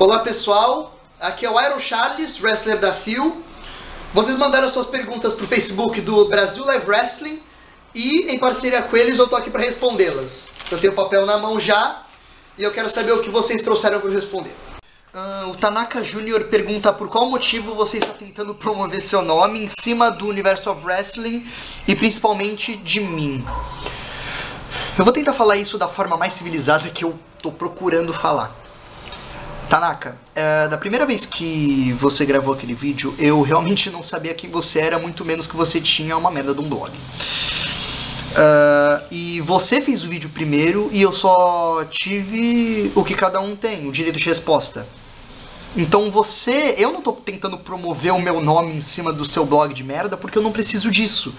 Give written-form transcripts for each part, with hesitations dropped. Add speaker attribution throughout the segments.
Speaker 1: Olá pessoal, aqui é o Iron Charles, wrestler da Fio. Vocês mandaram suas perguntas pro Facebook do Brasil Live Wrestling e em parceria com eles eu tô aqui para respondê-las. Eu tenho o papel na mão já e eu quero saber o que vocês trouxeram para responder. O Tanaka Jr. pergunta por qual motivo você está tentando promover seu nome em cima do universo of wrestling e principalmente de mim. Eu vou tentar falar isso da forma mais civilizada que eu tô procurando falar. Tanaka, da primeira vez que você gravou aquele vídeo, eu realmente não sabia quem você era, muito menos que você tinha uma merda de um blog. E você fez o vídeo primeiro e eu só tive o que cada um tem, o direito de resposta. Então eu não tô tentando promover o meu nome em cima do seu blog de merda porque eu não preciso disso.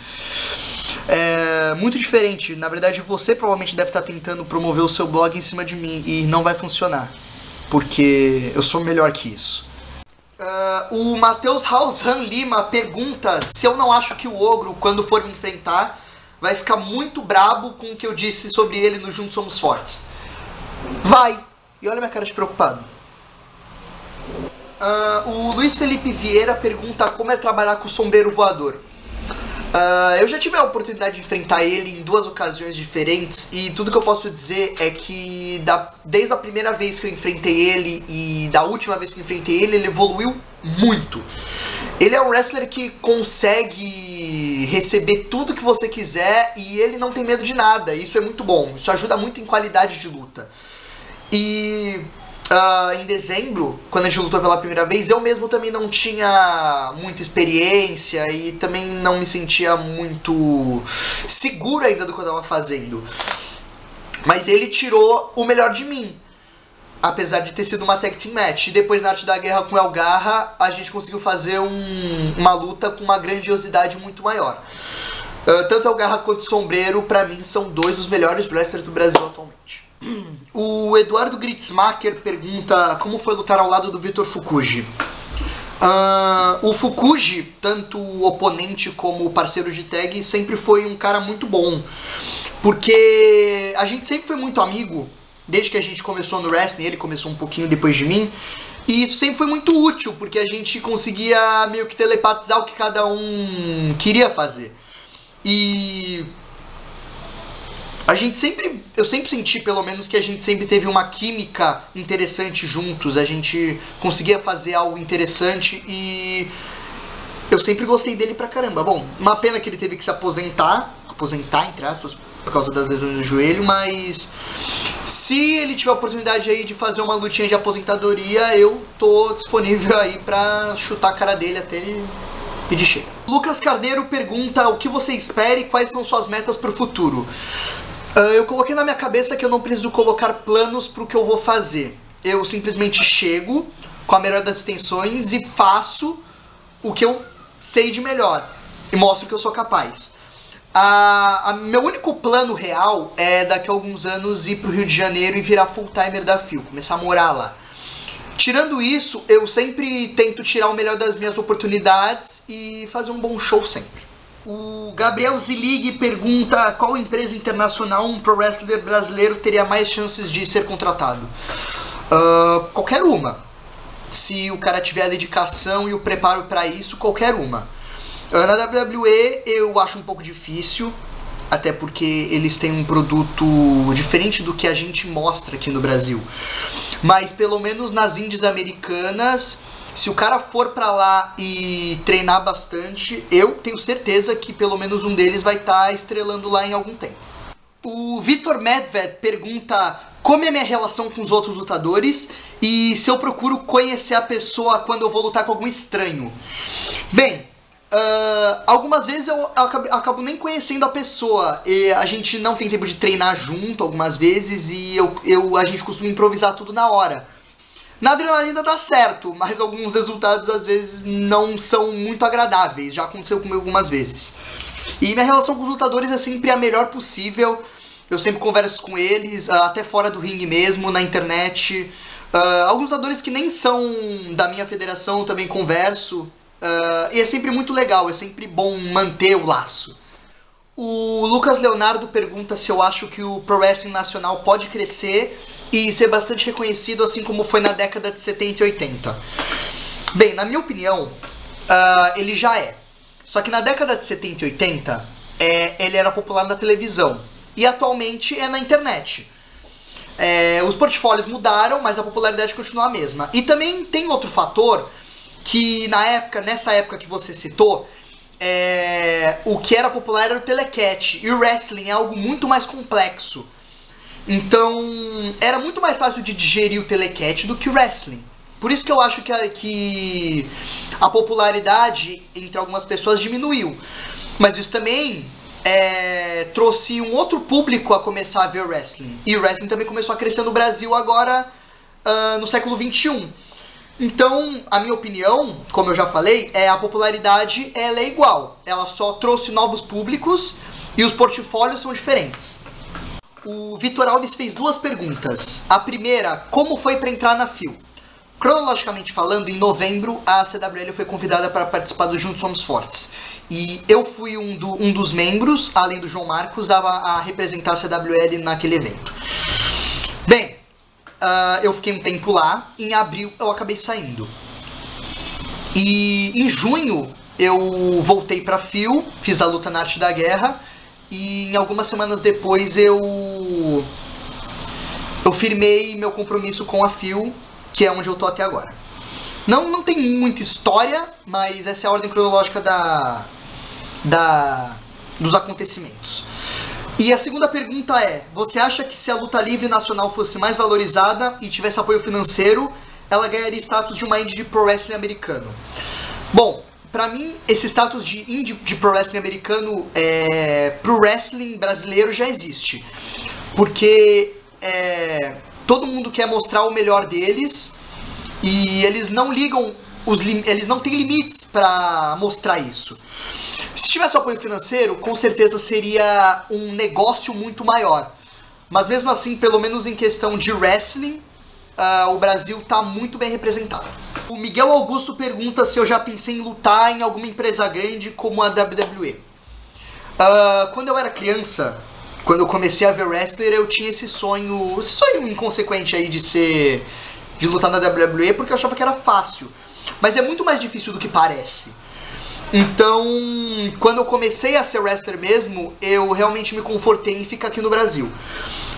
Speaker 1: É muito diferente, na verdade você provavelmente deve estar tentando promover o seu blog em cima de mim e não vai funcionar. Porque eu sou melhor que isso. O Matheus Haushan Lima pergunta se eu não acho que o Ogro, quando for me enfrentar, vai ficar muito brabo com o que eu disse sobre ele no Juntos Somos Fortes. Vai! E olha minha cara de preocupado. O Luiz Felipe Vieira pergunta como é trabalhar com o sombreiro voador. Eu já tive a oportunidade de enfrentar ele em 2 ocasiões diferentes e tudo que eu posso dizer é que desde a primeira vez que eu enfrentei ele e da última vez que eu enfrentei ele, ele evoluiu muito. Ele é um wrestler que consegue receber tudo que você quiser e ele não tem medo de nada, isso é muito bom, isso ajuda muito em qualidade de luta. E em dezembro, quando a gente lutou pela primeira vez, eu mesmo também não tinha muita experiência e também não me sentia muito seguro ainda do que eu estava fazendo. Mas ele tirou o melhor de mim, apesar de ter sido uma tag team match. E depois na Arte da Guerra com o El Garra, a gente conseguiu fazer uma luta com uma grandiosidade muito maior. Tanto El Garra quanto o Sombreiro, pra mim, são 2 dos melhores wrestlers do Brasil atualmente. O Eduardo Gritzmacher pergunta como foi lutar ao lado do Vitor Fukuji. O Fukuji, tanto o oponente como o parceiro de tag, sempre foi um cara muito bom. Porque a gente sempre foi muito amigo, desde que a gente começou no wrestling, ele começou um pouquinho depois de mim. E isso sempre foi muito útil, porque a gente conseguia meio que telepatizar o que cada um queria fazer. E eu sempre senti, pelo menos, que a gente sempre teve uma química interessante juntos, a gente conseguia fazer algo interessante e eu sempre gostei dele pra caramba. Bom, uma pena que ele teve que se aposentar, entre aspas, por causa das lesões do joelho, mas se ele tiver a oportunidade aí de fazer uma lutinha de aposentadoria, eu tô disponível aí pra chutar a cara dele até ele pedir chega. Lucas Carneiro pergunta o que você espera e quais são suas metas pro futuro. Eu coloquei na minha cabeça que eu não preciso colocar planos pro que eu vou fazer. Eu simplesmente chego com a melhor das intenções e faço o que eu sei de melhor. E mostro que eu sou capaz. Meu único plano real é daqui a alguns anos ir pro Rio de Janeiro e virar full-timer da Fio, começar a morar lá. Tirando isso, eu sempre tento tirar o melhor das minhas oportunidades e fazer um bom show sempre. O Gabriel Zilig pergunta qual empresa internacional um pro wrestler brasileiro teria mais chances de ser contratado. Qualquer uma. Se o cara tiver a dedicação e o preparo para isso, qualquer uma. Na WWE eu acho um pouco difícil, até porque eles têm um produto diferente do que a gente mostra aqui no Brasil. Mas pelo menos nas indies americanas, se o cara for pra lá e treinar bastante, eu tenho certeza que pelo menos um deles vai estar estrelando lá em algum tempo. O Vitor Medved pergunta como é minha relação com os outros lutadores e se eu procuro conhecer a pessoa quando eu vou lutar com algum estranho. Bem, algumas vezes eu acabo nem conhecendo a pessoa e a gente não tem tempo de treinar junto algumas vezes e a gente costuma improvisar tudo na hora. Na adrenalina dá certo, mas alguns resultados às vezes não são muito agradáveis, já aconteceu comigo algumas vezes. E minha relação com os lutadores é sempre a melhor possível, eu sempre converso com eles, até fora do ringue mesmo, na internet. Alguns lutadores que nem são da minha federação eu também converso, e é sempre muito legal, é sempre bom manter o laço. O Lucas Leonardo pergunta se eu acho que o Pro Wrestling Nacional pode crescer e ser bastante reconhecido, assim como foi na década de 70 e 80. Bem, na minha opinião, ele já é. Só que na década de 70 e 80, ele era popular na televisão. E atualmente é na internet. Os portfólios mudaram, mas a popularidade continua a mesma. E também tem outro fator que nessa época que você citou, o que era popular era o telecat. E o wrestling é algo muito mais complexo. Então, era muito mais fácil de digerir o telecat do que o wrestling. Por isso que eu acho que a popularidade entre algumas pessoas diminuiu. Mas isso também trouxe um outro público a começar a ver wrestling. E o wrestling também começou a crescer no Brasil agora, no século XXI. Então, a minha opinião, como eu já falei, a popularidade ela é igual. Ela só trouxe novos públicos e os portfólios são diferentes. O Vitor Alves fez 2 perguntas. A primeira, como foi para entrar na FIL? Cronologicamente falando, em novembro, a CWL foi convidada para participar do Juntos Somos Fortes. E eu fui um dos membros, além do João Marcos, a representar a CWL naquele evento. Bem, eu fiquei um tempo lá, em abril eu acabei saindo. E em junho eu voltei para a FIL, fiz a luta na Arte da Guerra, e em algumas semanas depois eu firmei meu compromisso com a FIL, que é onde eu tô até agora. Não tem muita história, mas essa é a ordem cronológica dos acontecimentos. E a segunda pergunta é, você acha que se a luta livre nacional fosse mais valorizada e tivesse apoio financeiro, ela ganharia status de uma indie de pro wrestling americano? Bom, pra mim, esse status de indie de pro wrestling americano pro wrestling brasileiro já existe. Porque todo mundo quer mostrar o melhor deles e eles não ligam, eles não têm limites pra mostrar isso. Se tivesse apoio financeiro, com certeza seria um negócio muito maior. Mas mesmo assim, pelo menos em questão de wrestling, o Brasil tá muito bem representado. O Miguel Augusto pergunta se eu já pensei em lutar em alguma empresa grande como a WWE. Quando eu era criança, quando eu comecei a ver wrestler, eu tinha esse sonho inconsequente aí de lutar na WWE, porque eu achava que era fácil. Mas é muito mais difícil do que parece. Então, quando eu comecei a ser wrestler mesmo, eu realmente me confortei em ficar aqui no Brasil.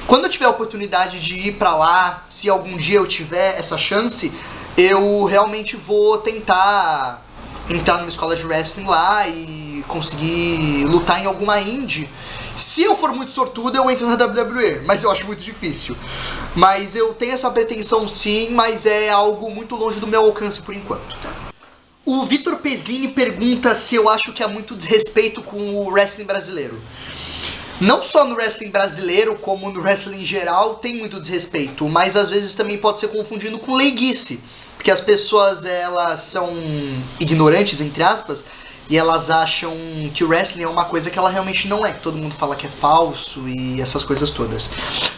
Speaker 1: Quando eu tiver a oportunidade de ir pra lá, se algum dia eu tiver essa chance, eu realmente vou tentar entrar numa escola de wrestling lá e conseguir lutar em alguma indie. Se eu for muito sortudo, eu entro na WWE, mas eu acho muito difícil. Mas eu tenho essa pretensão sim, mas é algo muito longe do meu alcance por enquanto. O Vitor Pezzini pergunta se eu acho que há muito desrespeito com o wrestling brasileiro. Não só no wrestling brasileiro, como no wrestling em geral, tem muito desrespeito, mas às vezes também pode ser confundido com leiguice, porque as pessoas elas são ignorantes, entre aspas, e elas acham que o wrestling é uma coisa que ela realmente não é, que todo mundo fala que é falso e essas coisas todas.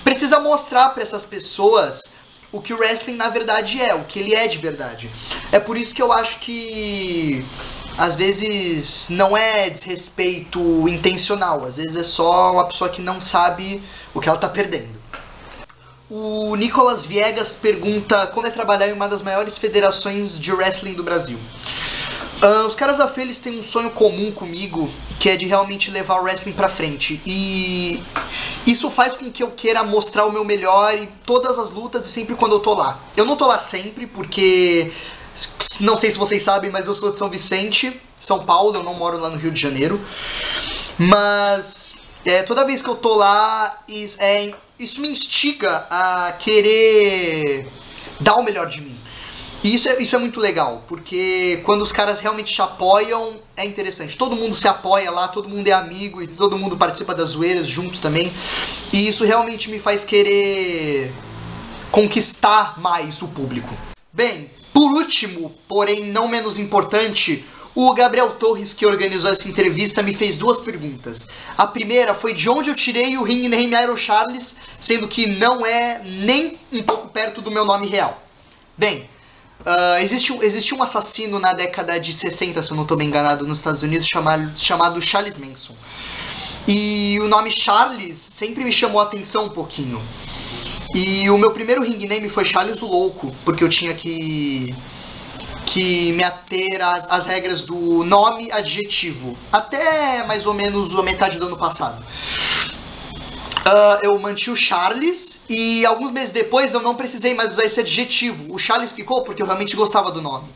Speaker 1: Precisa mostrar para essas pessoas o que o wrestling na verdade é, o que ele é de verdade. É por isso que eu acho que às vezes não é desrespeito intencional, às vezes é só uma pessoa que não sabe o que ela tá perdendo. O Nicolas Viegas pergunta como é trabalhar em uma das maiores federações de wrestling do Brasil. Os caras da FE, eles têm um sonho comum comigo, que é de realmente levar o wrestling pra frente. E isso faz com que eu queira mostrar o meu melhor em todas as lutas e sempre quando eu tô lá. Eu não tô lá sempre, porque não sei se vocês sabem, mas eu sou de São Vicente, São Paulo, eu não moro lá no Rio de Janeiro. Mas toda vez que eu tô lá, isso me instiga a querer dar o melhor de mim. E isso é muito legal, porque quando os caras realmente te apoiam, é interessante. Todo mundo se apoia lá, todo mundo é amigo e todo mundo participa das zoeiras juntos também. E isso realmente me faz querer conquistar mais o público. Bem, por último, porém não menos importante, o Gabriel Torres, que organizou essa entrevista, me fez 2 perguntas. A primeira foi de onde eu tirei o ring name Iron Charles, sendo que não é nem um pouco perto do meu nome real. Bem, existe um assassino na década de 60, se eu não estou bem enganado, nos Estados Unidos, chamado Charles Manson. E o nome Charles sempre me chamou a atenção um pouquinho. E o meu primeiro ring name foi Charles o Louco, porque eu tinha que me ater às regras do nome adjetivo, até mais ou menos a metade do ano passado. Eu mantive o Charles e alguns meses depois eu não precisei mais usar esse adjetivo. O Charles ficou porque eu realmente gostava do nome.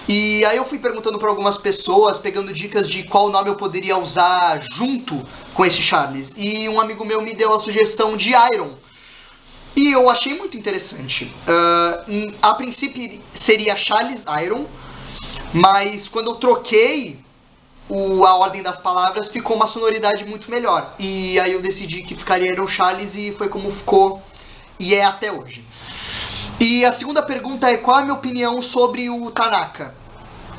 Speaker 1: E aí eu fui perguntando para algumas pessoas, pegando dicas de qual nome eu poderia usar junto com esse Charles. E um amigo meu me deu a sugestão de Iron. E eu achei muito interessante. A princípio seria Charles Iron, mas quando eu troquei a ordem das palavras, ficou uma sonoridade muito melhor. E aí eu decidi que ficaria Iron Charles e foi como ficou e é até hoje. E a segunda pergunta é qual é a minha opinião sobre o Tanaka.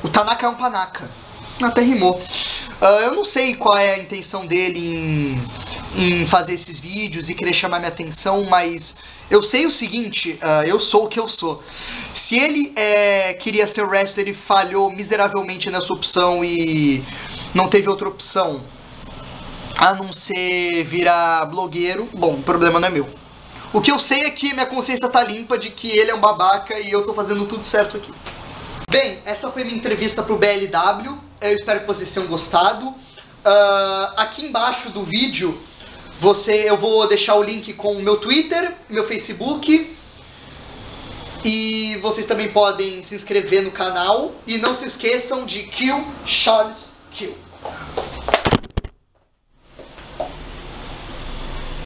Speaker 1: O Tanaka é um panaca. Até rimou. Eu não sei qual é a intenção dele em fazer esses vídeos e querer chamar minha atenção, mas eu sei o seguinte, eu sou o que eu sou. Se ele queria ser wrestler e falhou miseravelmente nessa opção e não teve outra opção a não ser virar blogueiro, bom, o problema não é meu. O que eu sei é que minha consciência tá limpa de que ele é um babaca e eu tô fazendo tudo certo aqui. Bem, essa foi minha entrevista pro BLW, eu espero que vocês tenham gostado. Aqui embaixo do vídeo eu vou deixar o link com o meu Twitter, meu Facebook, e vocês também podem se inscrever no canal. E não se esqueçam de Kill Charles Kill.